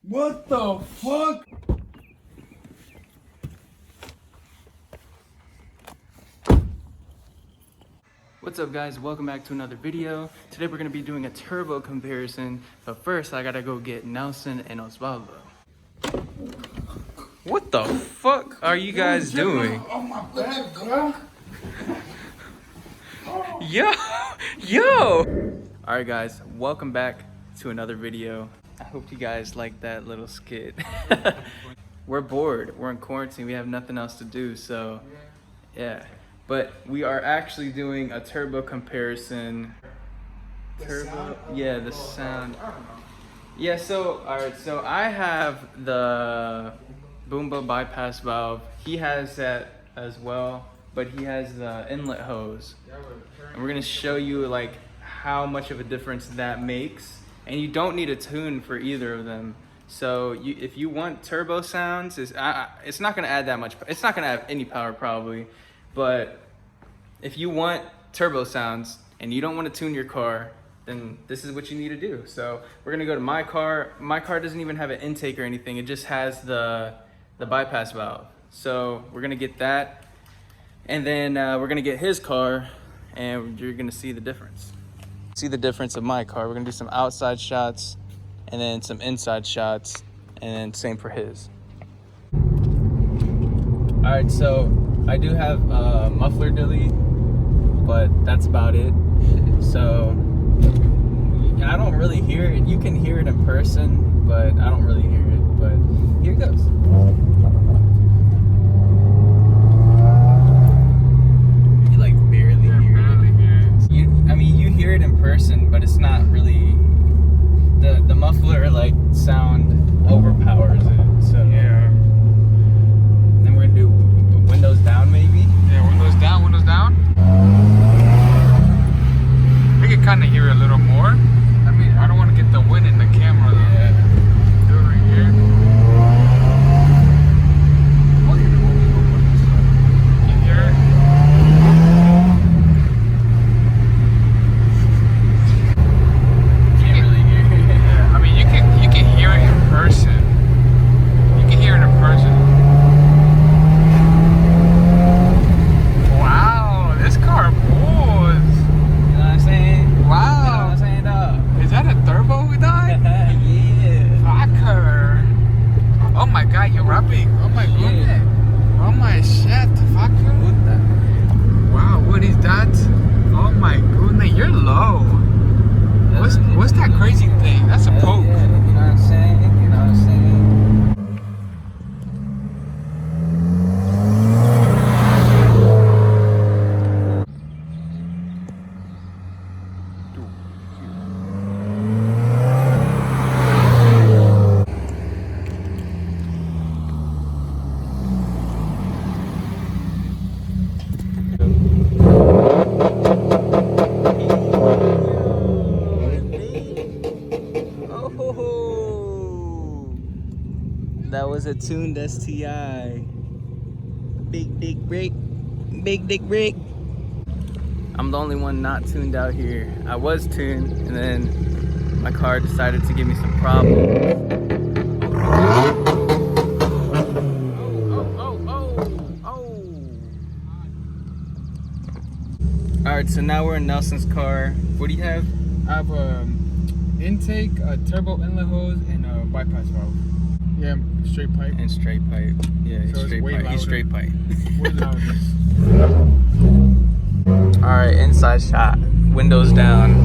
What the fuck? What's up guys, welcome back to another video. Today we're going to be doing a turbo comparison, but first I gotta go get Nelson and Osvaldo. What the fuck are you guys doing? Oh my back, bro. Yo! Alright guys, welcome back to another video. I hope you guys like that little skit. We're bored, we're in quarantine, we have nothing else to do, so yeah. But we are actually doing a turbo comparison. Turbo, yeah, the sound. Yeah, so, alright, so I have the Boomba bypass valve. He has that as well, but he has the inlet hose. And we're gonna show you like how much of a difference that makes. And you don't need a tune for either of them. So if you want turbo sounds, it's not gonna add that much. It's not gonna have any power probably. But if you want turbo sounds and you don't want to tune your car, then this is what you need to do. So we're gonna go to my car. My car doesn't even have an intake or anything. It just has the bypass valve. So we're gonna get that. And then we're gonna get his car and you're gonna see the difference. See the difference of my car. We're gonna do some outside shots and then some inside shots and then same for his. All right, so I do have muffler delete, but that's about it. So I don't really hear it. You can hear it in person, but I don't really hear it. But here it goes. You like barely hear it. I mean, you hear it in person, but it's not really the muffler like sound overpowers it. So Yeah. Then we're gonna do windows down maybe. Yeah, windows down, windows down. I can kind of hear it a little more. I mean, I don't want to get the wind in the camera though. Yeah. Do it right here. You hear it? Can't really hear it. Yeah, I mean, you can hear it in person. You can hear it in person. Wow, this car pulls. You know what I'm saying? Wow. You know what I'm saying, dog? Is that a turbo we died? Yeah. Fucker. Oh my god, you're rapping. Oh my goodness. Oh my shit, fucker. Wow, what is that? Oh my goodness, you're low. What's that crazy thing? That's a poke. Yeah, you know what I'm saying? You know what I'm saying? Oh, that was a tuned STI. Big dick brick, big dick brick. I'm the only one not tuned out here. I was tuned, and then my car decided to give me some problems. All right, so now we're in Nelson's car. What do you have? I have intake, a turbo inlet hose, and a bypass valve. Yeah, straight pipe. And straight pipe. Yeah, So it's straight way pipe. He's louder. straight pipe. Way louder. All right, inside shot. Windows down.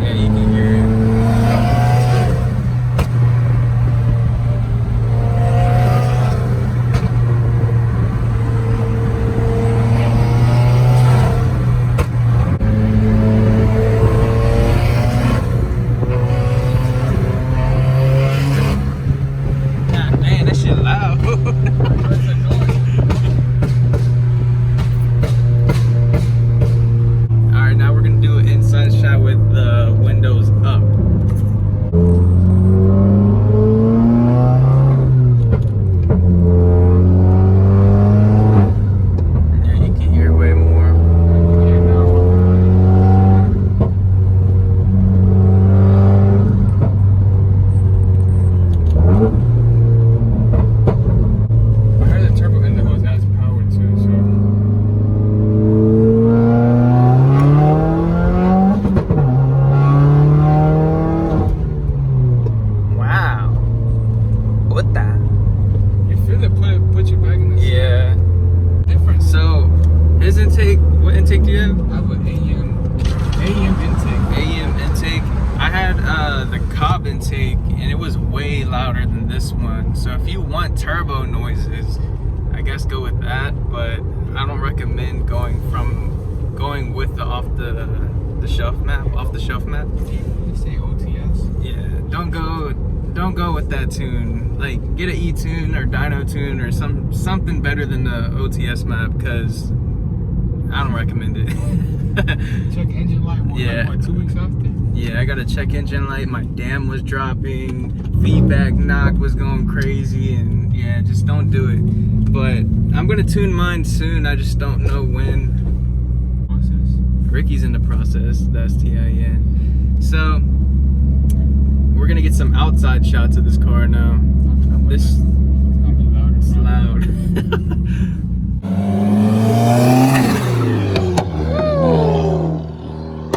Yeah, you can hear it. God damn, that shit loud. your bag in the Yeah. different. So, his intake, what intake do you have? I have an AM intake. AM intake. I had the Cobb intake, and it was way louder than this one. So if you want turbo noises, I guess go with that. But I don't recommend going with the off the shelf map. You say OTS? Yeah, don't go with that tune. Like, get an E-tune or dyno tune or something better than the OTS map, because I don't recommend it. Check engine light. Yeah. Like, 2 weeks after? Yeah, I gotta check engine light. My dam was dropping, feedback knock was going crazy, and yeah, just don't do it. But I'm gonna tune mine soon. I just don't know when. Ricky's in the process. That's TI, yeah. So we're gonna get some outside shots of this car now. This It's gonna be louder. is loud.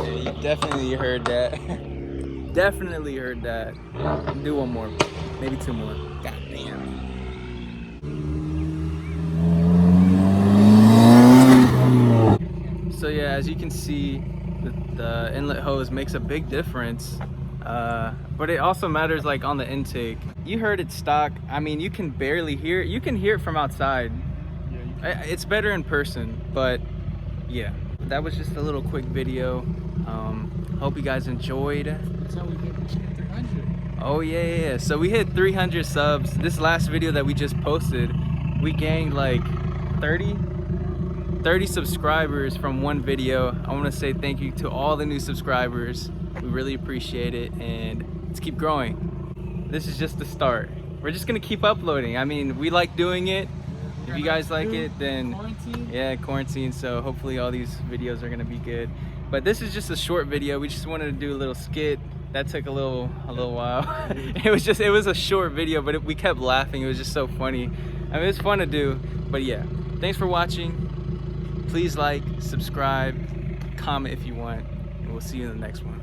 Yeah, you definitely heard that. Definitely heard that. Do one more, maybe 2 more. God damn. So yeah, as you can see, the inlet hose makes a big difference, but it also matters like on the intake. You heard it stock. I mean, you can barely hear it. You can hear it from outside. Yeah, it's better in person, but yeah. That was just a little quick video. Hope you guys enjoyed. That's how we hit 300. Oh yeah. So we hit 300 subs. This last video that we just posted, we gained like 30 subscribers from one video. I want to say thank you to all the new subscribers. We really appreciate it, and let's keep growing. This is just the start. We're just gonna keep uploading. I mean, we like doing it. If you guys like it, then quarantine. Yeah, quarantine. So hopefully all these videos are gonna be good. But this is just a short video. We just wanted to do a little skit. That took a little while. It was a short video, but we kept laughing. It was just so funny. I mean, it's fun to do. But yeah, thanks for watching. Please like, subscribe, comment if you want, and we'll see you in the next one.